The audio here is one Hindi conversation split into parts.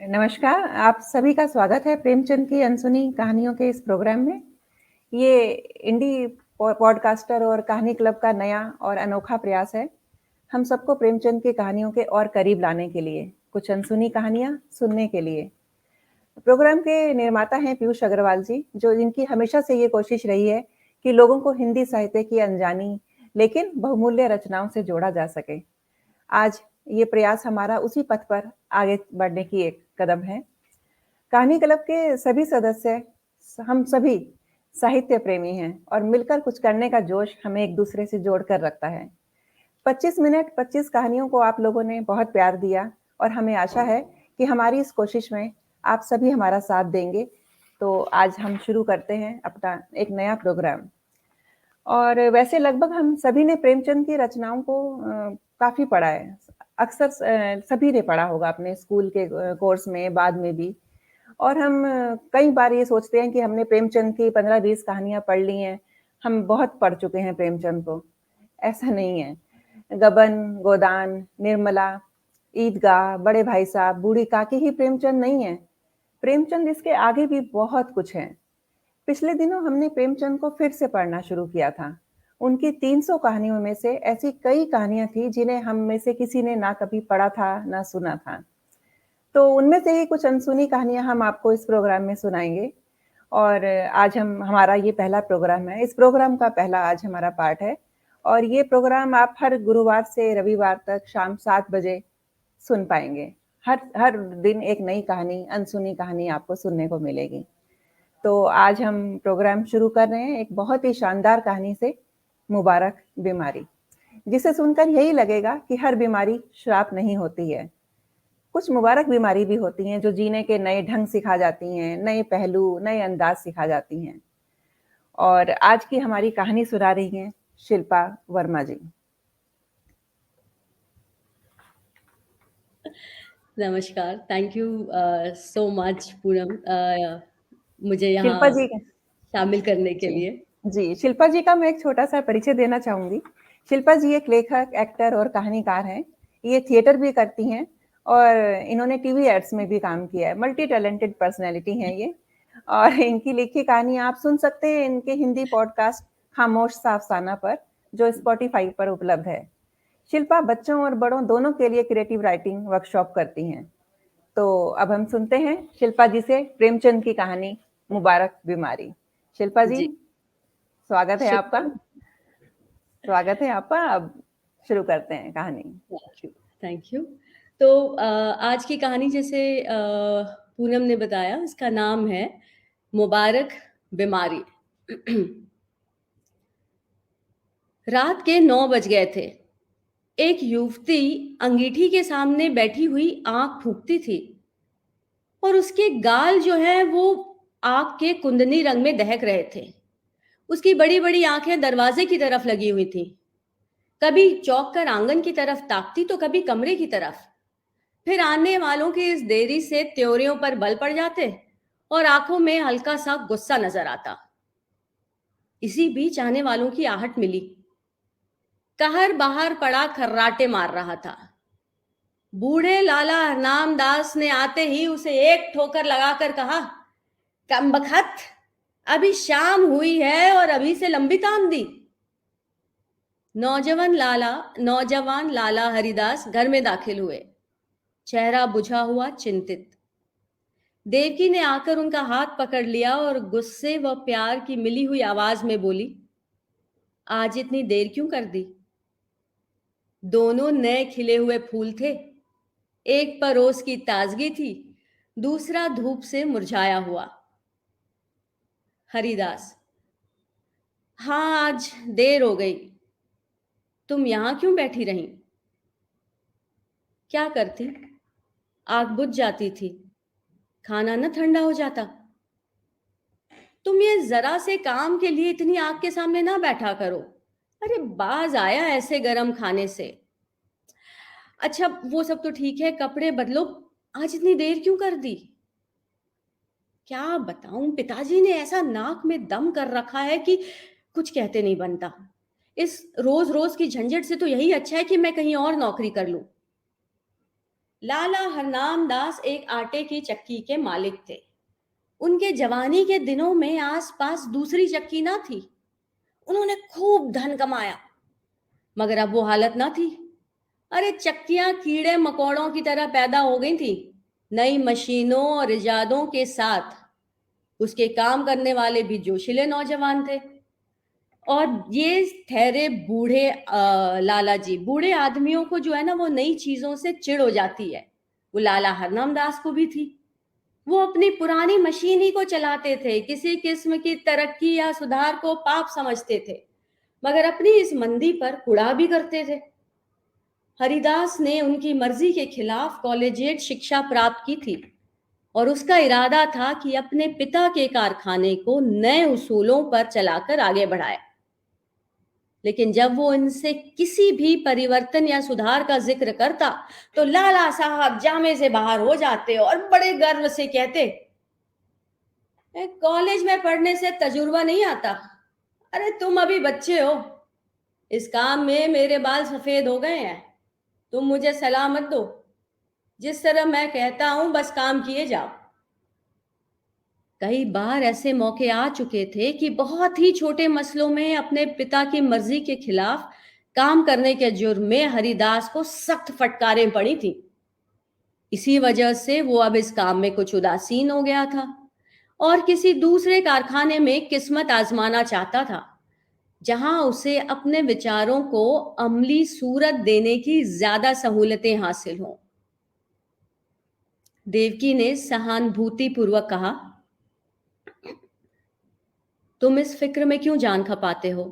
नमस्कार, आप सभी का स्वागत है प्रेमचंद की अनसुनी कहानियों के इस प्रोग्राम में। ये इंडी पॉडकास्टर और कहानी क्लब का नया और अनोखा प्रयास है। हम सबको प्रेमचंद की कहानियों के और करीब लाने के लिए, कुछ अनसुनी कहानियाँ सुनने के लिए। प्रोग्राम के निर्माता हैं पीयूष अग्रवाल जी, जो जिनकी हमेशा से ये कोशिश रही है कि लोगों को हिंदी साहित्य की अनजानी लेकिन बहुमूल्य रचनाओं से जोड़ा जा सके। आज ये प्रयास हमारा उसी पथ पर आगे बढ़ने की एक कदम है। कहानी क्लब के सभी सदस्य, हम सभी साहित्य प्रेमी हैं और मिलकर कुछ करने का जोश हमें एक दूसरे से जोड़कर रखता है। 25 मिनट 25 कहानियों को आप लोगों ने बहुत प्यार दिया और हमें आशा है कि हमारी इस कोशिश में आप सभी हमारा साथ देंगे। तो आज हम शुरू करते हैं अपना एक नया प्रोग्राम। और वैसे लगभग हम सभी ने प्रेमचंद की रचनाओं को काफ़ी पढ़ा है। अक्सर सभी ने पढ़ा होगा अपने स्कूल के कोर्स में, बाद में भी। और हम कई बार ये सोचते हैं कि हमने प्रेमचंद की 15-20 कहानियाँ पढ़ ली हैं, हम बहुत पढ़ चुके हैं प्रेमचंद को। ऐसा नहीं है। गबन, गोदान, निर्मला, ईदगाह, बड़े भाई साहब, बूढ़ी काकी ही प्रेमचंद नहीं है। प्रेमचंद इसके आगे भी बहुत कुछ है। पिछले दिनों हमने प्रेमचंद को फिर से पढ़ना शुरू किया था। उनकी 300 कहानियों में से ऐसी कई कहानियां थी जिन्हें हम में से किसी ने ना कभी पढ़ा था, ना सुना था। तो उनमें से ही कुछ अनसुनी कहानियां हम आपको इस प्रोग्राम में सुनाएंगे। और आज हमारा ये पहला प्रोग्राम है। इस प्रोग्राम का पहला आज हमारा पार्ट है। और ये प्रोग्राम आप हर गुरुवार से रविवार तक शाम 7 बजे सुन पाएंगे। हर हर दिन एक नई कहानी, अनसुनी कहानी आपको सुनने को मिलेगी। तो आज हम प्रोग्राम शुरू कर रहे हैं एक बहुत ही शानदार कहानी से, मुबारक बीमारी, जिसे सुनकर यही लगेगा कि हर बीमारी श्राप नहीं होती है। कुछ मुबारक बीमारी भी होती हैं जो जीने के नए ढंग सिखा जाती हैं, नए पहलू, नए अंदाज सिखा जाती हैं। और आज की हमारी कहानी सुना रही हैं शिल्पा वर्मा जी। नमस्कार, thank you so much Poonam, मुझे शिल्पा यहाँ जी शामिल करने के जी लिए। जी, शिल्पा जी का मैं एक छोटा सा परिचय देना चाहूंगी। शिल्पा जी एक लेखक, एक्टर और कहानीकार हैं। ये थिएटर भी करती हैं और इन्होंने टीवी एड्स में भी काम किया है। मल्टी टैलेंटेड पर्सनैलिटी हैं ये। और इनकी लिखी कहानी आप सुन सकते हैं इनके हिंदी पॉडकास्ट खामोश सा अफसाना पर, जो स्पॉटिफाई पर उपलब्ध है। शिल्पा बच्चों और बड़ों दोनों के लिए क्रिएटिव राइटिंग वर्कशॉप करती हैं। तो अब हम सुनते हैं शिल्पा जी से प्रेमचंद की कहानी, मुबारक बीमारी। शिल्पा जी, जी, स्वागत है आपका। शुक्रिया। स्वागत है आपका। अब शुरू करते हैं कहानी। Thank you, thank you. तो आज की कहानी जैसे पूनम ने बताया, इसका नाम है मुबारक बीमारी। रात के 9 बज गए थे। एक युवती अंगीठी के सामने बैठी हुई आंख फूंकती थी और उसके गाल जो है वो आग के कुंदनी रंग में दहक रहे थे। उसकी बड़ी-बड़ी आंखें दरवाजे की तरफ लगी हुई थीं। कभी चौंक कर आंगन की तरफ ताकती तो कभी कमरे की तरफ। फिर आने वालों की इस देरी से त्योरियों पर बल पड़ जाते और आंखों में हल्का सा गुस्सा नजर आता। इसी बीच आने वालों की आहट मिली। कहर बाहर पड़ा खर्राटे मार रहा था। बूढ़े लाला हरनाम दास ने आते ही उसे एक ठोकर लगाकर कहा, कमबख्त, अभी शाम हुई है और अभी से लंबी तामदी। नौजवान लाला हरिदास घर में दाखिल हुए, चेहरा बुझा हुआ, चिंतित। देवकी ने आकर उनका हाथ पकड़ लिया और गुस्से व प्यार की मिली हुई आवाज में बोली, आज इतनी देर क्यों कर दी? दोनों नए खिले हुए फूल थे। एक पर रोज की ताजगी थी, दूसरा धूप से मुरझाया हुआ। हरिदास, हाँ, आज देर हो गई। तुम यहां क्यों बैठी रही? क्या करती? आग बुझ जाती थी, खाना न ठंडा हो जाता। तुम ये जरा से काम के लिए इतनी आग के सामने ना बैठा करो। अरे बाज आया ऐसे गरम खाने से। अच्छा, वो सब तो ठीक है, कपड़े बदलो। आज इतनी देर क्यों कर दी? क्या बताऊं, पिताजी ने ऐसा नाक में दम कर रखा है कि कुछ कहते नहीं बनता। इस रोज रोज की झंझट से तो यही अच्छा है कि मैं कहीं और नौकरी कर लूं। लाला हरनाम दास एक आटे की चक्की के मालिक थे। उनके जवानी के दिनों में आसपास दूसरी चक्की ना थी। उन्होंने खूब धन कमाया, मगर अब वो हालत ना थी। अरे चक्कियां कीड़े मकोड़ों की तरह पैदा हो गई थी, नई मशीनों और इजादों के साथ। उसके काम करने वाले भी जोशीले नौजवान थे। और ये ठहरे बूढ़े लाला जी। बूढ़े आदमियों को जो है ना, वो नई चीजों से चिढ़ हो जाती है। वो लाला हरनाम दास को भी थी। वो अपनी पुरानी मशीन ही को चलाते थे, किसी किस्म की तरक्की या सुधार को पाप समझते थे, मगर अपनी इस मंदी पर कुड़ा भी करते थे। हरिदास ने उनकी मर्जी के खिलाफ कॉलेजिएट शिक्षा प्राप्त की थी और उसका इरादा था कि अपने पिता के कारखाने को नए उसूलों पर चलाकर आगे बढ़ाए। लेकिन जब वो इनसे किसी भी परिवर्तन या सुधार का जिक्र करता, तो लाला साहब जामे से बाहर हो जाते और बड़े गर्व से कहते, कॉलेज में पढ़ने से तजुर्बा नहीं आता। अरे तुम अभी बच्चे हो, इस काम में मेरे बाल सफेद हो गए हैं। तुम मुझे सलाह मत दो, जिस तरह मैं कहता हूं बस काम किए जाओ। कई बार ऐसे मौके आ चुके थे कि बहुत ही छोटे मसलों में अपने पिता की मर्जी के खिलाफ काम करने के जुर्म में हरिदास को सख्त फटकारें पड़ी थी। इसी वजह से वो अब इस काम में कुछ उदासीन हो गया था और किसी दूसरे कारखाने में किस्मत आजमाना चाहता था, जहां उसे अपने विचारों को अमली सूरत देने की ज्यादा सहूलतें हासिल हों। देवकी ने सहानुभूतिपूर्वक कहा, तुम इस फिक्र में क्यों जान खपाते हो?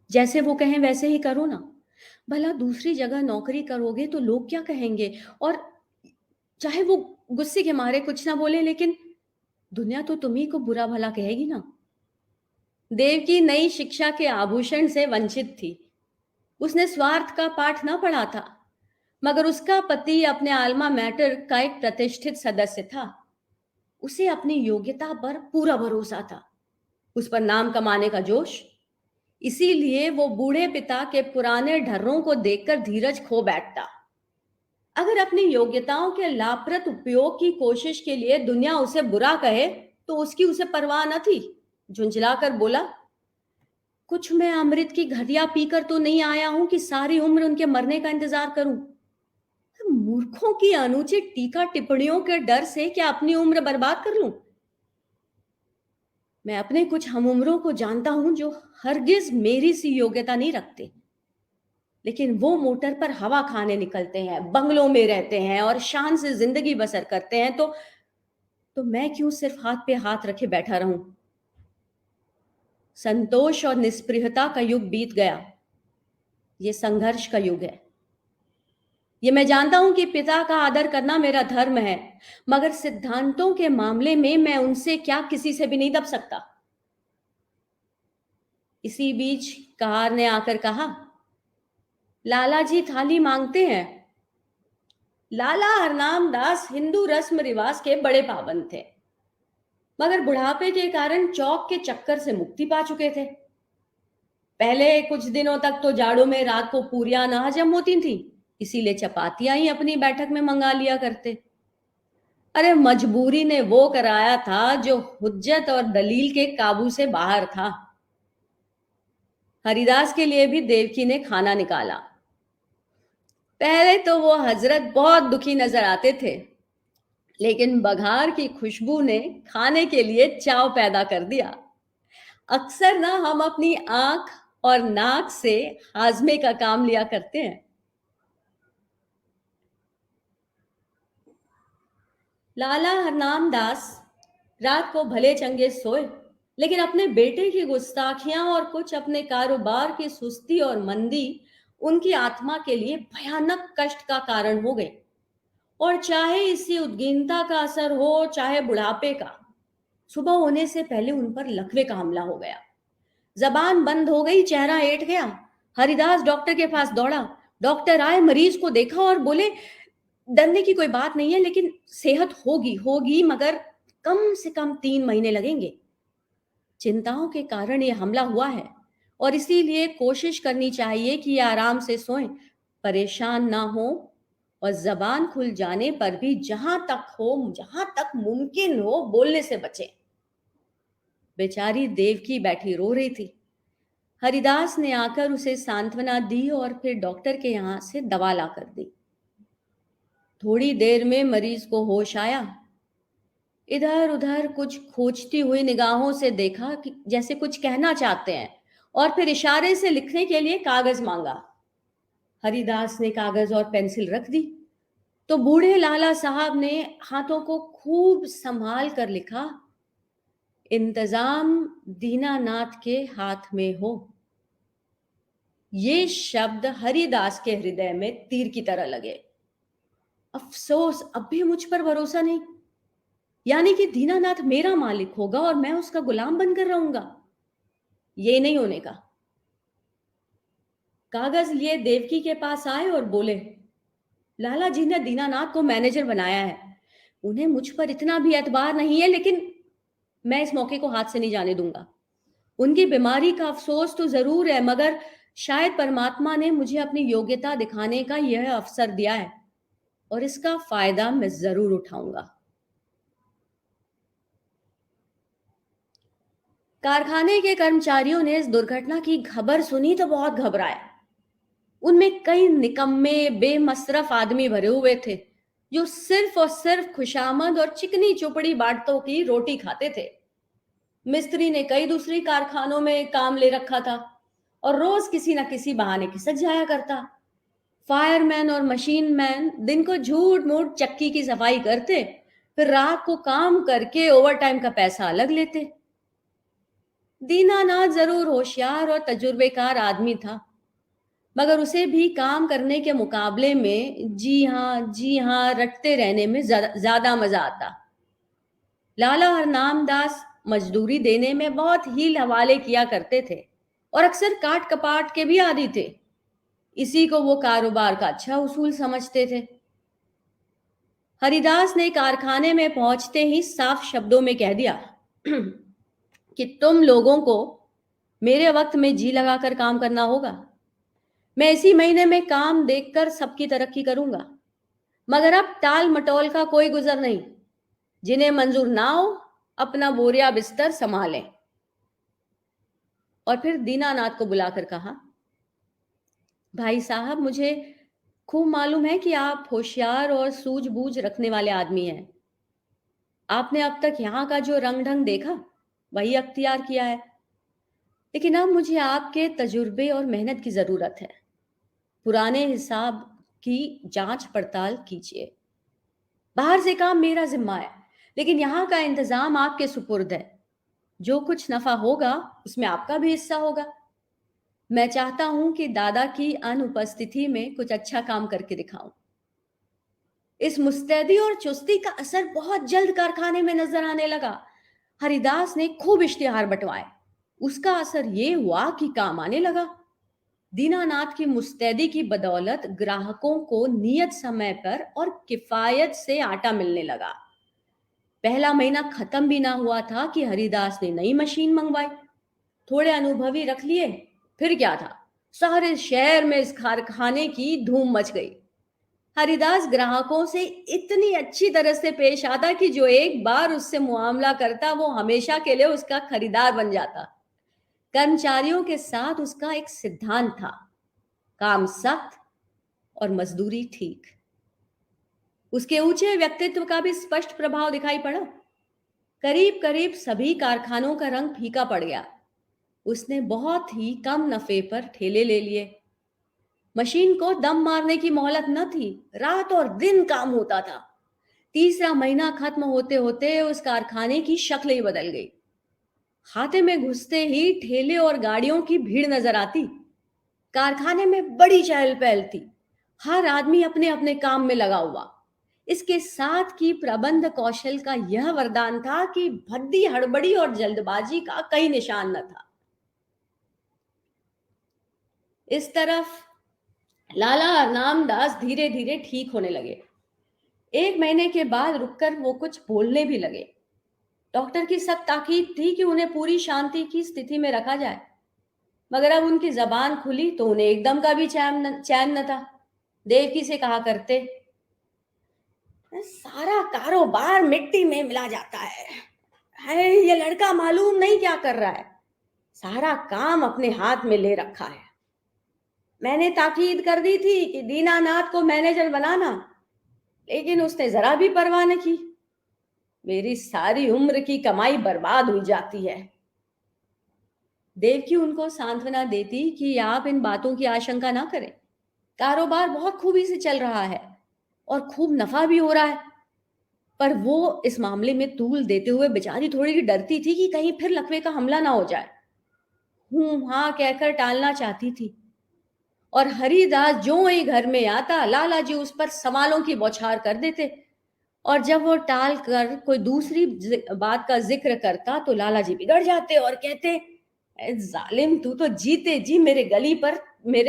जैसे वो कहें वैसे ही करो ना। भला दूसरी जगह नौकरी करोगे तो लोग क्या कहेंगे? और चाहे वो गुस्से के मारे कुछ ना बोले, लेकिन दुनिया तो तुम्ही को बुरा भला कहेगी ना। देवकी नई शिक्षा के आभूषण से वंचित थी। उसने स्वार्थ का पाठ ना पढ़ा था, मगर उसका पति अपने आल्मा मैटर का एक प्रतिष्ठित सदस्य था। उसे अपनी योग्यता पर पूरा भरोसा था, उस पर नाम कमाने का जोश। इसीलिए वो बूढ़े पिता के पुराने ढर्रों को देखकर धीरज खो बैठता। अगर अपनी योग्यताओं के लाभप्रद उपयोग की कोशिश के लिए दुनिया उसे बुरा कहे, तो उसकी उसे परवाह न थी। झुंझलाकर बोला, कुछ मैं अमृत की घटिया पीकर तो नहीं आया हूं कि सारी उम्र उनके मरने का इंतजार करूं। मूर्खों की अनुचित टीका टिप्पणियों के डर से क्या अपनी उम्र बर्बाद कर लूं? मैं अपने कुछ हमउम्रों को जानता हूं जो हरगिज मेरी सी योग्यता नहीं रखते, लेकिन वो मोटर पर हवा खाने निकलते हैं, बंगलों में रहते हैं और शान से जिंदगी बसर करते हैं। तो मैं क्यों सिर्फ हाथ पे हाथ रखे बैठा रहूं? संतोष और निस्पृहता का युग बीत गया। ये संघर्ष का युग है। ये मैं जानता हूं कि पिता का आदर करना मेरा धर्म है, मगर सिद्धांतों के मामले में मैं उनसे क्या किसी से भी नहीं दब सकता। इसी बीच कहार ने आकर कहा, लाला जी थाली मांगते हैं। लाला हरनाम दास हिंदू रस्म रिवाज के बड़े पाबंद थे, मगर बुढ़ापे के कारण चौक के चक्कर से मुक्ति पा चुके थे। पहले कुछ दिनों तक तो जाड़ों में रात को पूरियां ना हजम होती थी, इसीलिए चपातियां ही अपनी बैठक में मंगा लिया करते। अरे मजबूरी ने वो कराया था जो हुज्जत और दलील के काबू से बाहर था। हरिदास के लिए भी देवकी ने खाना निकाला। पहले तो वो हजरत बहुत दुखी नजर आते थे, लेकिन बघार की खुशबू ने खाने के लिए चाव पैदा कर दिया। अक्सर ना हम अपनी आंख और नाक से हाजमे का काम लिया करते हैं। लाला हरनाम दास रात को भले चंगे सोए, लेकिन अपने बेटे की गुस्ताखियां और कुछ अपने कारोबार की सुस्ती और मंदी उनकी आत्मा के लिए भयानक कष्ट का कारण हो गई। और चाहे इसी उद्गीनता का असर हो, चाहे बुढ़ापे का, सुबह होने से पहले उन पर लकवे का हमला हो गया। जबान बंद हो गई, चेहरा ऐंठ गया। हरिदास डॉक्टर के पास दौड़ा। डॉक्टर आए, मरीज को देखा और बोले, डरने की कोई बात नहीं है, लेकिन सेहत होगी होगी मगर कम से कम 3 महीने लगेंगे। चिंताओं के कारण ये हमला हुआ है और इसीलिए कोशिश करनी चाहिए कि ये आराम से सोएं, परेशान ना हो और जबान खुल जाने पर भी जहां तक मुमकिन हो बोलने से बचे। बेचारी देवकी बैठी रो रही थी। हरिदास ने आकर उसे सांत्वना दी और फिर डॉक्टर के यहां से दवा लाकर दी। थोड़ी देर में मरीज को होश आया। इधर उधर कुछ खोजती हुई निगाहों से देखा कि जैसे कुछ कहना चाहते हैं, और फिर इशारे से लिखने के लिए कागज मांगा। हरिदास ने कागज और पेंसिल रख दी तो बूढ़े लाला साहब ने हाथों को खूब संभाल कर लिखा, इंतजाम दीनानाथ के हाथ में हो। ये शब्द हरिदास के हृदय में तीर की तरह लगे। अफसोस, अब भी मुझ पर भरोसा नहीं। यानी कि दीनानाथ मेरा मालिक होगा और मैं उसका गुलाम बनकर रहूंगा। ये नहीं होने का। कागज लिए देवकी के पास आए और बोले, लाला जी ने दीनानाथ को मैनेजर बनाया है। उन्हें मुझ पर इतना भी एतबार नहीं है, लेकिन मैं इस मौके को हाथ से नहीं जाने दूंगा। उनकी बीमारी का अफसोस तो जरूर है, मगर शायद परमात्मा ने मुझे अपनी योग्यता दिखाने का यह अवसर दिया है और इसका फायदा मैं जरूर उठाऊंगा। कारखाने के कर्मचारियों ने इस दुर्घटना की खबर सुनी तो बहुत घबराए। उनमें कई निकम्मे बेमसरफ आदमी भरे हुए थे जो सिर्फ और सिर्फ खुशामद और चिकनी चुपड़ी बांटों की रोटी खाते थे। मिस्त्री ने कई दूसरी कारखानों में काम ले रखा था और रोज किसी न किसी बहाने खिसक जाया करता। फायरमैन और मशीन मैन दिन को झूठ मूठ चक्की की सफाई करते, फिर रात को काम करके ओवरटाइम का पैसा अलग लेते। दीनानाथ जरूर होशियार और तजुर्बेकार आदमी था, मगर उसे भी काम करने के मुकाबले में जी हाँ रटते रहने में ज्यादा मजा आता। लाला हरनाम दास मजदूरी देने में बहुत हील हवाले किया करते थे और अक्सर काट कपाट के भी आदी थे। इसी को वो कारोबार का अच्छा उसूल समझते थे। हरिदास ने कारखाने में पहुंचते ही साफ शब्दों में कह दिया कि तुम लोगों को मेरे वक्त में जी लगाकर काम करना होगा। मैं इसी महीने में काम देखकर सबकी तरक्की करूंगा, मगर अब टाल मटोल का कोई गुजर नहीं। जिन्हें मंजूर ना हो अपना बोरिया बिस्तर संभालें। और फिर दीनानाथ को बुलाकर कहा, भाई साहब, मुझे खूब मालूम है कि आप होशियार और सूझबूझ रखने वाले आदमी हैं। आपने अब तक यहाँ का जो रंग ढंग देखा वही अख्तियार किया है, लेकिन अब मुझे आपके तजुर्बे और मेहनत की जरूरत है। पुराने हिसाब की जांच पड़ताल कीजिए। बाहर से काम मेरा जिम्मा है, लेकिन यहाँ का इंतजाम आपके सुपुर्द है। जो कुछ नफा होगा उसमें आपका भी हिस्सा होगा। मैं चाहता हूं कि दादा की अनुपस्थिति में कुछ अच्छा काम करके दिखाऊं। इस मुस्तैदी और चुस्ती का असर बहुत जल्द कारखाने में नजर आने लगा। हरिदास ने खूब इश्तिहार बंटवाए। उसका असर यह हुआ कि काम आने लगा। दीनानाथ की मुस्तैदी की बदौलत ग्राहकों को नियत समय पर और किफायत से आटा मिलने लगा। पहला महीना खत्म भी ना हुआ था कि हरिदास ने नई मशीन मंगवाई। थोड़े अनुभवी रख लिए, फिर क्या था, सारे शहर में इस कारखाने की धूम मच गई। हरिदास ग्राहकों से इतनी अच्छी तरह से पेश आता कि जो एक बार उससे मुआमला करता वो हमेशा के लिए उसका खरीदार बन जाता। कर्मचारियों के साथ उसका एक सिद्धांत था, काम सख्त और मजदूरी ठीक। उसके ऊंचे व्यक्तित्व का भी स्पष्ट प्रभाव दिखाई पड़ा। करीब करीब सभी कारखानों का रंग फीका पड़ गया। उसने बहुत ही कम नफे पर ठेले ले लिए। मशीन को दम मारने की मोहलत न थी, रात और दिन काम होता था। तीसरा महीना खत्म होते होते उस कारखाने की शक्ल ही बदल गई। खाते में घुसते ही ठेले और गाड़ियों की भीड़ नजर आती। कारखाने में बड़ी चहल पहल थी। हर आदमी अपने अपने काम में लगा हुआ। इसके साथ की प्रबंध कौशल का यह वरदान था कि भद्दी हड़बड़ी और जल्दबाजी का कहीं निशान न था। इस तरफ लाला हरनाम दास धीरे धीरे ठीक होने लगे। एक महीने के बाद रुककर वो कुछ बोलने भी लगे। डॉक्टर की सख्त ताकीद थी कि उन्हें पूरी शांति की स्थिति में रखा जाए, मगर अब उनकी जबान खुली तो उन्हें एकदम का भी चैन न था। देवकी से कहा करते, सारा कारोबार मिट्टी में मिला जाता है ये लड़का मालूम नहीं क्या कर रहा है, सारा काम अपने हाथ में ले रखा है। मैंने ताकीद कर दी थी कि दीनानाथ को मैनेजर बनाना, लेकिन उसने जरा भी परवाह न की। मेरी सारी उम्र की कमाई बर्बाद हो जाती है। देवकी उनको सांत्वना देती कि आप इन बातों की आशंका ना करें, कारोबार बहुत खूबी से चल रहा है और खूब नफा भी हो रहा है। पर वो इस मामले में तूल देते हुए बेचारी थोड़ी डरती थी कि कहीं फिर लकवे का हमला ना हो जाए। हाँ कहकर टालना चाहती थी, और हरिदास जो ही घर में आता लाला जी उस पर सवालों की बौछार कर देते, और जब वो टाल कर कोई दूसरी बात का जिक्र करता तो लाला जी बिगड़ जाते और कहते, "ए जालिम, तू तो जीते जी मेरे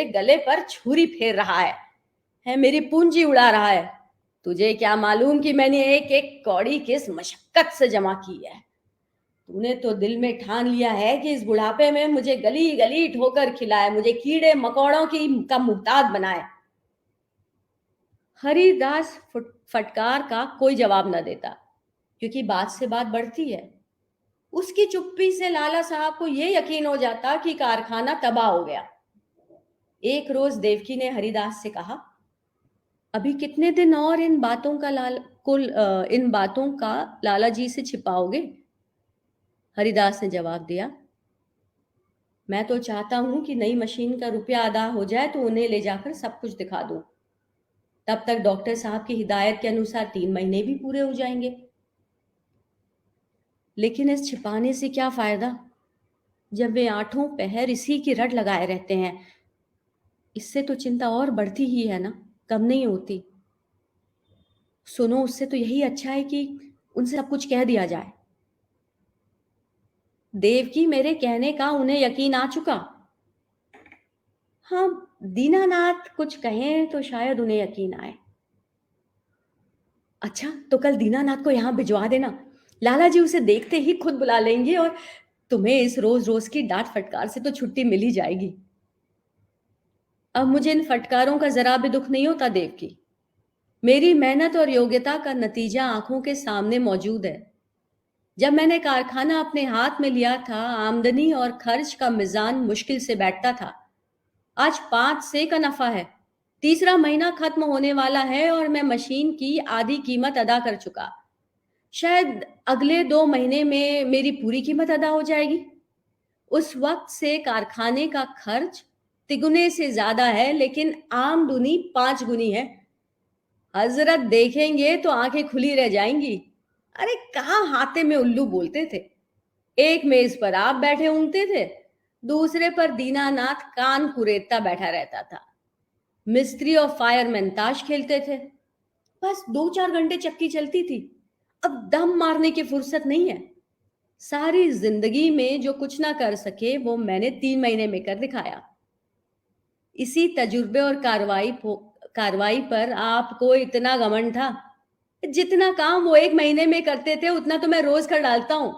गले पर छुरी फेर रहा है मेरी पूंजी उड़ा रहा है। तुझे क्या मालूम कि मैंने एक एक कौड़ी किस मशक्कत से जमा की है। तूने तो दिल में ठान लिया है कि इस बुढ़ापे में मुझे गली गली ठोकर खिलाए, मुझे कीड़े मकोड़ों की का मुहताज बनाए।" हरिदास फटकार का कोई जवाब न देता, क्योंकि बात से बात बढ़ती है। उसकी चुप्पी से लाला साहब को यह यकीन हो जाता कि कारखाना तबाह हो गया। एक रोज देवकी ने हरिदास से कहा, अभी कितने दिन और इन बातों का लाला जी से छिपाओगे? हरिदास ने जवाब दिया, मैं तो चाहता हूं कि नई मशीन का रुपया अदा हो जाए तो उन्हें ले जाकर सब कुछ दिखा दूं। तब तक डॉक्टर साहब की हिदायत के अनुसार 3 महीने भी पूरे हो जाएंगे। लेकिन इस छिपाने से क्या फायदा, जब वे आठों पहर इसी की रट लगाए रहते हैं। इससे तो चिंता और बढ़ती ही है ना, कम नहीं होती। सुनो, उससे तो यही अच्छा है कि उनसे सब कुछ कह दिया जाए। देवकी मेरे कहने का उन्हें यकीन आ चुका। हाँ, दीनानाथ कुछ कहें तो शायद उन्हें यकीन आए। अच्छा, तो कल दीनानाथ को यहां भिजवा देना, लाला जी उसे देखते ही खुद बुला लेंगे और तुम्हें इस रोज रोज की डांट फटकार से तो छुट्टी मिल ही जाएगी। अब मुझे इन फटकारों का जरा भी दुख नहीं होता देवकी। मेरी मेहनत और योग्यता का नतीजा आंखों के सामने मौजूद है। जब मैंने कारखाना अपने हाथ में लिया था, आमदनी और खर्च का मिजान मुश्किल से बैठता था। आज 5 से का नफा है। तीसरा महीना खत्म होने वाला है और मैं मशीन की आधी कीमत अदा कर चुका। शायद अगले 2 महीने में मेरी पूरी कीमत अदा हो जाएगी। उस वक्त से कारखाने का खर्च तिगुने से ज्यादा है, लेकिन आमदनी 5 गुनी है। हजरत देखेंगे तो आंखें खुली रह जाएंगी। अरे कहाँ हाथे में उल्लू बोलते थे। एक मेज पर आप बैठे ऊँगते थे, दूसरे पर दीनानाथ कान कुरेदता बैठा रहता था। मिस्त्री और फायरमैन ताश खेलते थे। बस 2-4 घंटे चक्की चलती थी। अब दम मारने की फुर्सत नहीं है। सारी जिंदगी में जो कुछ ना कर सके वो मैंने 3 महीने में कर दिखाया। इसी तजुर्बे और कार्रवाई पर आपको इतना घमंड था। जितना काम वो 1 महीने में करते थे उतना तो मैं रोज कर डालता हूं।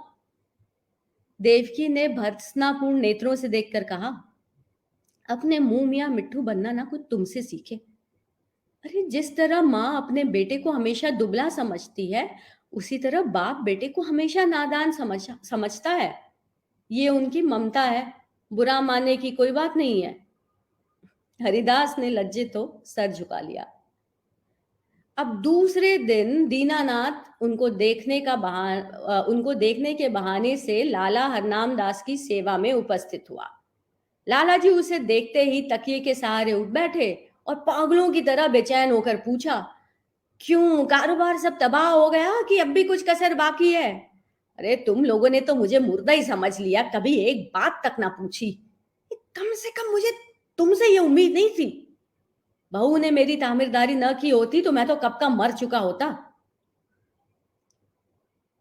देवकी ने भर्त्सनापूर्ण नेत्रों से देखकर कहा, अपने मुंह मियां मिट्ठू बनना ना कुछ तुमसे सीखे। अरे जिस तरह माँ अपने बेटे को हमेशा दुबला समझती है, उसी तरह बाप बेटे को हमेशा नादान समझता है। ये उनकी ममता है, बुरा मानने की कोई बात नहीं है। हरिदास ने लज्जित हो सर झुका लिया। अब दूसरे दिन दीनानाथ उनको देखने के बहाने से लाला हरनाम दास की सेवा में उपस्थित हुआ। लाला जी उसे देखते ही तकिए के सहारे उठ बैठे और पागलों की तरह बेचैन होकर पूछा, क्यों, कारोबार सब तबाह हो गया कि अब भी कुछ कसर बाकी है? अरे तुम लोगों ने तो मुझे मुर्दा ही समझ लिया, कभी एक बात तक ना पूछी। कम से कम मुझे तुमसे ये उम्मीद नहीं थी। बहू ने मेरी तामीरदारी न की होती तो मैं तो कब का मर चुका होता।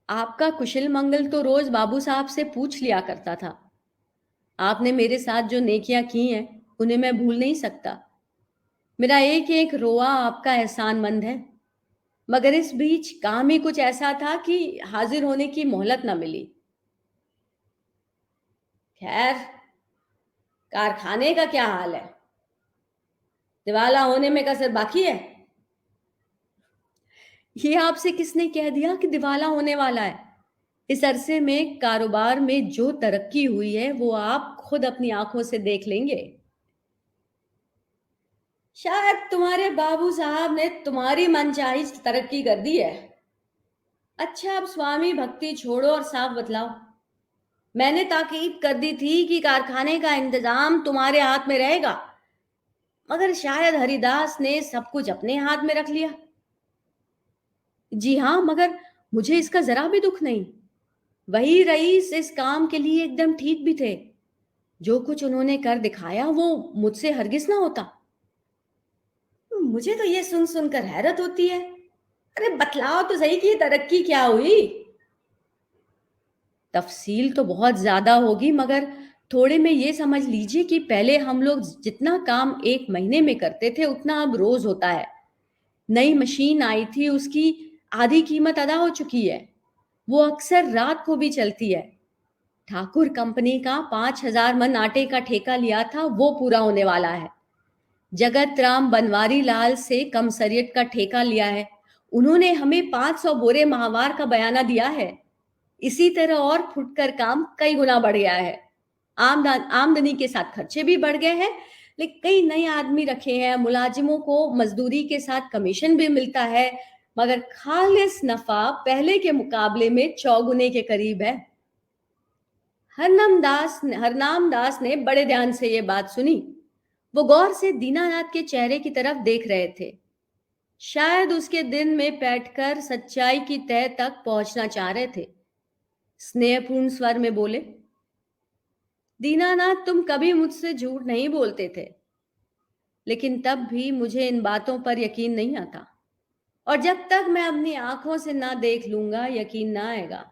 आपका कुशल मंगल तो रोज बाबू साहब से पूछ लिया करता था। आपने मेरे साथ जो नेकियां की हैं उन्हें मैं भूल नहीं सकता। मेरा एक एक रोआ आपका एहसानमंद है। मगर इस बीच काम ही कुछ ऐसा था कि हाजिर होने की मोहलत न मिली। खैर, कारखाने का क्या हाल है? दिवाला होने में कसर बाकी है? ये आपसे किसने कह दिया कि दिवाला होने वाला है? इस अरसे में कारोबार में जो तरक्की हुई है वो आप खुद अपनी आंखों से देख लेंगे। शायद तुम्हारे बाबू साहब ने तुम्हारी मनचाही तरक्की कर दी है। अच्छा, अब स्वामी भक्ति छोड़ो और साफ बतलाओ। मैंने ताकीद कर दी थी कि कारखाने का इंतजाम तुम्हारे हाथ में रहेगा, मगर शायद हरिदास ने सब कुछ अपने हाथ में रख लिया। जी हाँ, मगर मुझे इसका जरा भी दुख नहीं। वही रईस इस काम के लिए एकदम ठीक भी थे। जो कुछ उन्होंने कर दिखाया वो मुझसे हरगिज ना होता। मुझे तो ये सुन सुनकर हैरत होती है। अरे बतलाओ तो सही कि ये तरक्की क्या हुई। तफसील तो बहुत ज्यादा होगी, मगर थोड़े में ये समझ लीजिए कि पहले हम लोग जितना काम एक महीने में करते थे उतना अब रोज होता है। नई मशीन आई थी, उसकी आधी कीमत अदा हो चुकी है। वो अक्सर रात को भी चलती है। ठाकुर कंपनी का 5,000 मन आटे का ठेका लिया था, वो पूरा होने वाला है। जगत राम बनवारी लाल से कमसरियट का ठेका लिया है। उन्होंने हमें 500 बोरे माहवार का बयाना दिया है। इसी तरह और फुटकर काम कई गुना बढ़ गया है। आमदनी के साथ खर्चे भी बढ़ गए हैं। लेकिन कई नए आदमी रखे हैं, मुलाजिमों को मजदूरी के साथ कमीशन भी मिलता है, मगर खालिस नफा पहले के मुकाबले में चौगुने के करीब है। हरनाम दास ने बड़े ध्यान से ये बात सुनी। वो गौर से दीनानाथ के चेहरे की तरफ देख रहे थे। शायद उसके दिन में बैठकर सच्चाई की तह तक पहुंचना चाह रहे थे। स्नेहपूर्ण स्वर में बोले, दीनानाथ, तुम कभी मुझसे झूठ नहीं बोलते थे, लेकिन तब भी मुझे इन बातों पर यकीन नहीं आता, और जब तक मैं अपनी आंखों से ना देख लूंगा यकीन ना आएगा।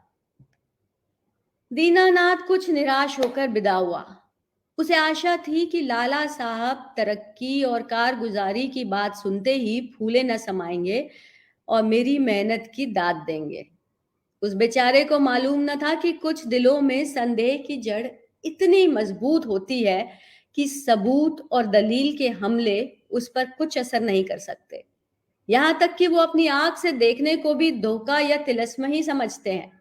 दीनानाथ कुछ निराश होकर विदा हुआ। उसे आशा थी कि लाला साहब तरक्की और कारगुजारी की बात सुनते ही फूले न समाएंगे और मेरी मेहनत की दाद देंगे। उस बेचारे को मालूम न था कि कुछ दिलों में संदेह की जड़ इतनी मजबूत होती है कि सबूत और दलील के हमले उस पर कुछ असर नहीं कर सकते। यहां तक कि वो अपनी आंख से देखने को भी धोखा या तिलस्म ही समझते हैं।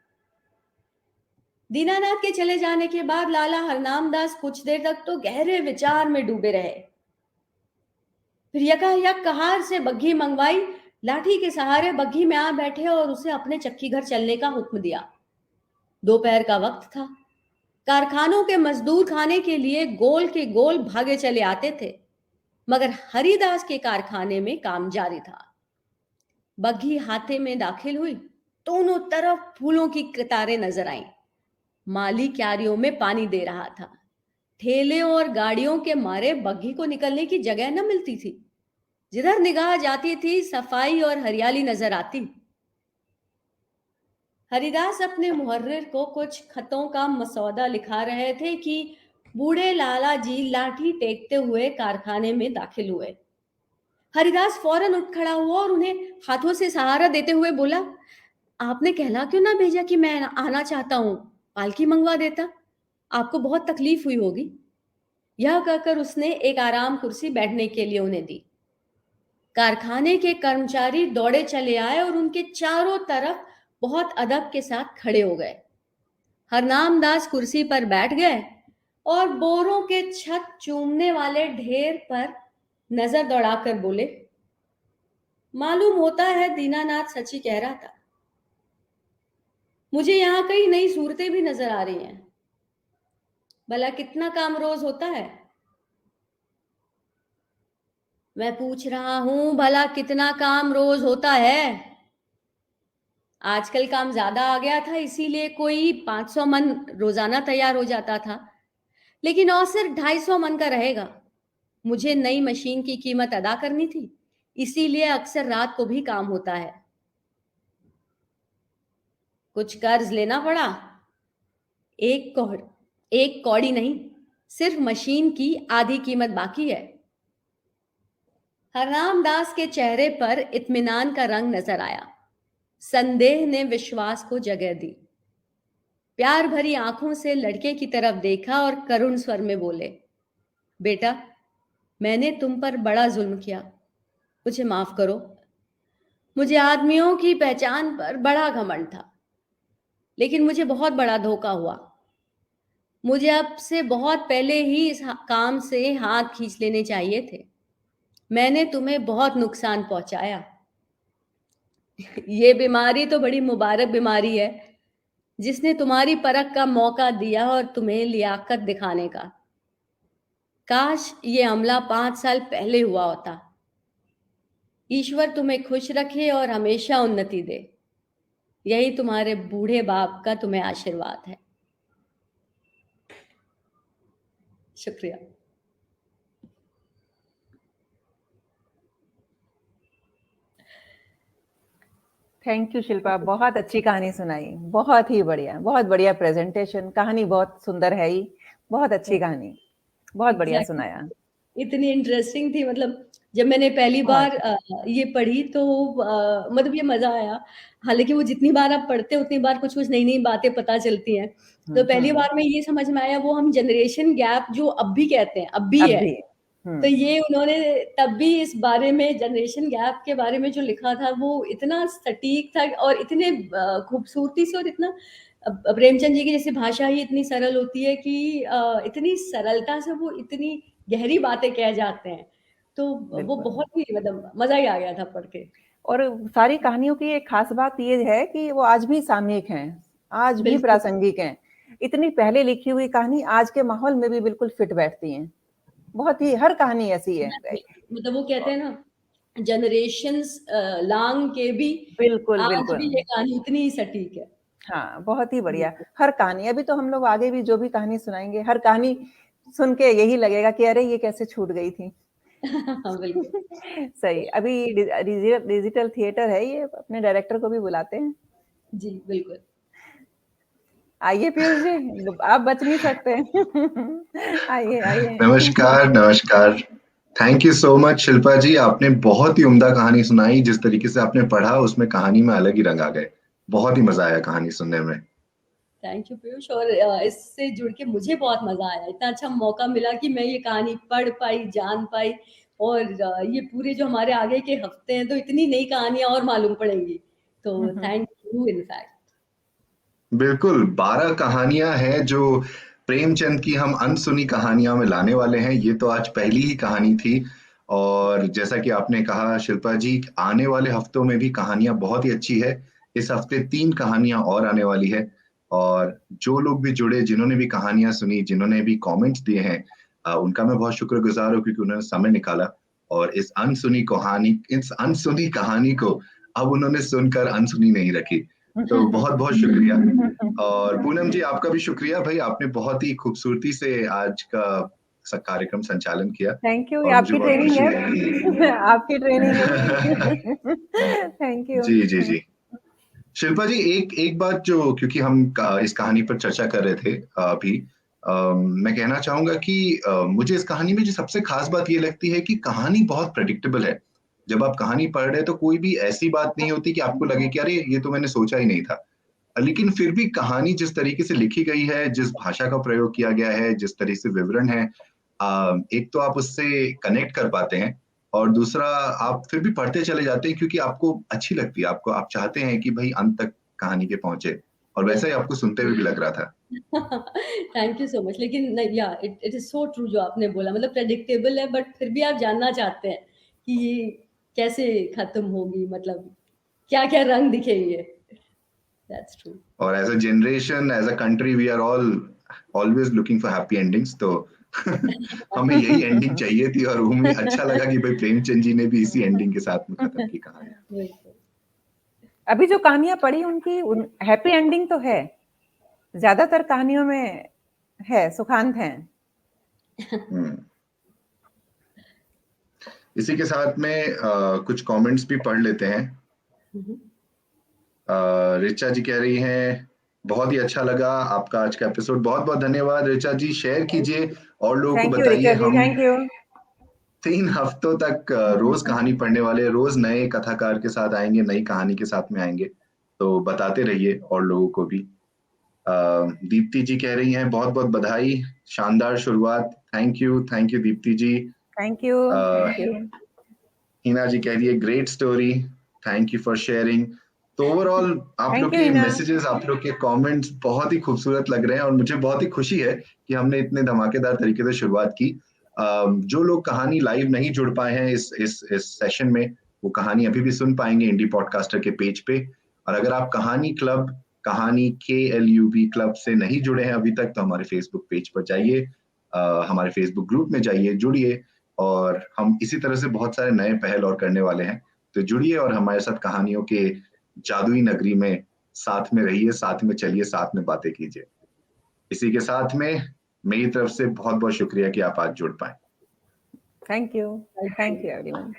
दीनानाथ के चले जाने के बाद लाला हरनाम दास कुछ देर तक तो गहरे विचार में डूबे रहे। फिर यकायक कहार से बग्घी मंगवाई, लाठी के सहारे बग्घी में आ बैठे और उसे अपने चक्की घर चलने का हुक्म दिया। दोपहर का वक्त था। कारखानों के मजदूर खाने के लिए गोल के गोल भागे चले आते थे, मगर हरिदास के कारखाने में काम जारी था। बग्घी हाथे में दाखिल हुई, दोनों तरफ फूलों की कतारें नजर आईं। माली क्यारियों में पानी दे रहा था। ठेले और गाड़ियों के मारे बग्घी को निकलने की जगह न मिलती थी। जिधर निगाह जाती थी सफाई और हरियाली नजर आती। हरिदास अपने मुहर्रिर को कुछ खतों का मसौदा लिखा रहे थे कि बूढ़े लाला जी लाठी टेकते हुए कारखाने में दाखिल हुए। हरिदास फौरन उठ खड़ा हुआ और उन्हें हाथों से सहारा देते हुए बोला, आपने कहला क्यों ना भेजा कि मैं आना चाहता हूं? पालकी मंगवा देता, आपको बहुत तकलीफ हुई होगी। यह कहकर उसने एक आराम कुर्सी बैठने के लिए उन्हें दी। कारखाने के कर्मचारी दौड़े चले आए और उनके चारों तरफ बहुत अदब के साथ खड़े हो गए। हरनाम दास कुर्सी पर बैठ गए और बोरों के छत चूमने वाले ढेर पर नजर दौड़ाकर बोले, मालूम होता है दीनानाथ सच ही कह रहा था। मुझे यहाँ कई नई सूरतें भी नजर आ रही हैं। भला कितना काम रोज होता है? मैं पूछ रहा हूं, भला कितना काम रोज होता है? आजकल काम ज्यादा आ गया था, इसीलिए कोई 500 मन रोजाना तैयार हो जाता था, लेकिन औसत 250 मन का रहेगा। मुझे नई मशीन की कीमत अदा करनी थी, इसीलिए अक्सर रात को भी काम होता है। कुछ कर्ज लेना पड़ा। एक कौड़ एक कौड़ी नहीं, सिर्फ मशीन की आधी कीमत बाकी है। हरनाम दास के चेहरे पर इत्मीनान का रंग नजर आया। संदेह ने विश्वास को जगह दी। प्यार भरी आंखों से लड़के की तरफ देखा और करुण स्वर में बोले, बेटा, मैंने तुम पर बड़ा जुल्म किया, मुझे माफ करो। मुझे आदमियों की पहचान पर बड़ा घमंड था, लेकिन मुझे बहुत बड़ा धोखा हुआ। मुझे अब से बहुत पहले ही इस काम से हाथ खींच लेने चाहिए थे। मैंने तुम्हें बहुत नुकसान पहुंचाया। ये बीमारी तो बड़ी मुबारक बीमारी है, जिसने तुम्हारी परख का मौका दिया और तुम्हें लियाकत दिखाने का। काश ये हमला 5 साल पहले हुआ होता। ईश्वर तुम्हें खुश रखे और हमेशा उन्नति दे। यही तुम्हारे बूढ़े बाप का तुम्हें आशीर्वाद है। शुक्रिया। थैंक यू शिल्पा, बहुत अच्छी कहानी सुनाई, बहुत ही बढ़िया, बहुत बढ़िया प्रेजेंटेशन, कहानी बहुत सुंदर है ही, बहुत अच्छी कहानी, बहुत बढ़िया सुनाया। इतनी इंटरेस्टिंग थी, मतलब जब मैंने पहली बार ये पढ़ी तो मतलब ये मजा आया। हालांकि वो जितनी बार आप पढ़ते उतनी बार कुछ कुछ नई नई बातें पता चलती हैं। तो पहली बार में ये समझ में आया, वो हम जनरेशन गैप जो अब भी कहते हैं, अब भी है। तो ये उन्होंने तब भी इस बारे में, जनरेशन गैप के बारे में जो लिखा था, वो इतना सटीक था और इतने खूबसूरती से, और इतना प्रेमचंद जी की जैसे भाषा ही इतनी सरल होती है कि इतनी सरलता से वो इतनी गहरी बातें कह जाते हैं। तो वो बहुत ही मतलब मजा ही आ गया था पढ़ के। और सारी कहानियों की एक खास बात ये है कि वो आज भी सामयिक हैं, आज भी प्रासंगिक हैं। इतनी पहले लिखी हुई कहानी आज के माहौल में भी बिल्कुल फिट बैठती हैं। बहुत ही, हर कहानी ऐसी है। मतलब वो कहते हैं ना, जनरेशंस लांग के भी बिल्कुल आज बिल्कुल भी ये कहानी उतनी ही सटीक है। हाँ, बहुत ही बढ़िया। हर कहानी, अभी तो हम लोग आगे भी जो भी कहानी सुनाएंगे, हर कहानी सुन के यही लगेगा कि अरे ये कैसे छूट गई थी। सही। अभी डिजिटल थिएटर है ये, अपने डायरेक्टर को भी बुलाते हैं। जी बिल्कुल। आइए पीयूष जी, आप बच नहीं सकते। आइए आइए। नमस्कार नमस्कार। Thank you so much Shilpa ji, आपने बहुत ही उम्दा कहानी सुनाई। जिस तरीके से आपने पढ़ा उसमें कहानी में अलग ही रंग आ गए। बहुत ही मजा आया कहानी सुनने में। थैंक यू पीयूष, और इससे जुड़ के मुझे बहुत मजा आया। इतना अच्छा मौका मिला कि मैं ये कहानी पढ़ पाई, जान पाई, और ये पूरे जो हमारे आगे के हफ्ते हैं तो इतनी नई कहानियां और मालूम पड़ेंगी। तो थैंक यू। इनफैक्ट बिल्कुल 12 कहानियां हैं जो प्रेमचंद की हम अनसुनी कहानियां में लाने वाले हैं। ये तो आज पहली ही कहानी थी, और जैसा कि आपने कहा शिल्पा जी, आने वाले हफ्तों में भी कहानियां बहुत ही अच्छी है। इस हफ्ते 3 कहानियां और आने वाली है, और जो लोग भी जुड़े, जिन्होंने भी कहानियां सुनी, जिन्होंने भी कमेंट्स दिए हैं, उनका मैं बहुत शुक्रगुजार हूँ, क्योंकि उन्होंने समय निकाला और इस अनसुनी कहानी को अब उन्होंने सुनकर अनसुनी नहीं रखी। तो बहुत बहुत शुक्रिया। और पूनम जी, आपका भी शुक्रिया भाई, आपने बहुत ही खूबसूरती से आज का कार्यक्रम संचालन किया। थैंक यू, आपकी ट्रेनिंग है। आपकी ट्रेनिंग है। Thank you. जी जी जी। शिल्पा जी, एक बात जो, क्योंकि हम इस कहानी पर चर्चा कर रहे थे अभी, मैं कहना चाहूंगा कि मुझे इस कहानी में जो सबसे खास बात ये लगती है कि कहानी बहुत प्रेडिक्टेबल है। जब आप कहानी पढ़ रहे हैं तो कोई भी ऐसी बात नहीं होती कि आपको लगे कि अरे ये तो मैंने सोचा ही नहीं था। लेकिन फिर भी कहानी जिस तरीके से लिखी गई है, जिस भाषा का प्रयोग किया गया है, जिस तरह से विवरण है, एक तो आप उससे कनेक्ट कर पाते हैं, और दूसरा आप फिर भी पढ़ते चले जाते हैं क्योंकि आपको अच्छी लगती है, आपको, आप चाहते हैं कि भाई अंत तक कहानी के पहुंचे, और वैसा ही आपको सुनते हुए भी लग रहा था। Thank you so much. लेकिन या इट इज सो ट्रू जो आपने बोला, मतलब प्रेडिक्टेबल है, बट फिर भी आप जानना चाहते हैं कि ये कैसे खत्म होगी, मतलब क्या क्या रंग दिखेंगे। That's true. और as a generation, as a country, we are always looking for happy endings. तो हमें यही एंडिंग चाहिए थी, और हमें अच्छा लगा कि भाई प्रेमचंद जी ने भी इसी एंडिंग के साथ में खत्म की कहानी। अभी जो कहानियां पढ़ी उनकी हैप्पी एंडिंग तो है, ज्यादातर कहानियों में है सुखांत है। इसी के साथ में कुछ कमेंट्स भी पढ़ लेते हैं। रिचा जी कह रही हैं, बहुत ही अच्छा लगा आपका आज का एपिसोड। बहुत बहुत धन्यवाद रिचा जी, शेयर कीजिए और लोगों को बताइए। हम थैंक यू। 3 हफ्तों तक रोज कहानी पढ़ने वाले, रोज नए कथाकार के साथ आएंगे, नई कहानी के साथ में आएंगे, तो बताते रहिए और लोगों को भी। दीप्ति जी कह रही हैं, बहुत बहुत बधाई, शानदार शुरुआत। Thank you Deepti ji. Thank you. Hina ji कह रही है, great story. Thank you for sharing. तो ओवरऑल आप Thank लोग you, के हिना। मैसेजेस, आप लोग के कमेंट्स बहुत ही खूबसूरत लग रहे हैं और मुझे बहुत ही खुशी है कि हमने इतने धमाकेदार तरीके से शुरुआत की। जो लोग कहानी लाइव नहीं जुड़ पाए हैं इस सेशन में, वो कहानी अभी भी सुन पाएंगे इंडी पॉडकास्टर के पेज पे। और अगर आप कहानी क्लब, कहानी KLUB क्लब से नहीं जुड़े हैं अभी तक, तो हमारे फेसबुक पेज पर जाइए, हमारे फेसबुक ग्रुप में जाइए, जुड़िए। और हम इसी तरह से बहुत सारे नए पहल और करने वाले हैं, तो जुड़िए और हमारे साथ कहानियों के जादुई नगरी में साथ में रहिए, साथ में चलिए, साथ में बातें कीजिए। इसी के साथ में मेरी तरफ से बहुत बहुत शुक्रिया कि आप आज जुड़ पाए। Thank you everyone.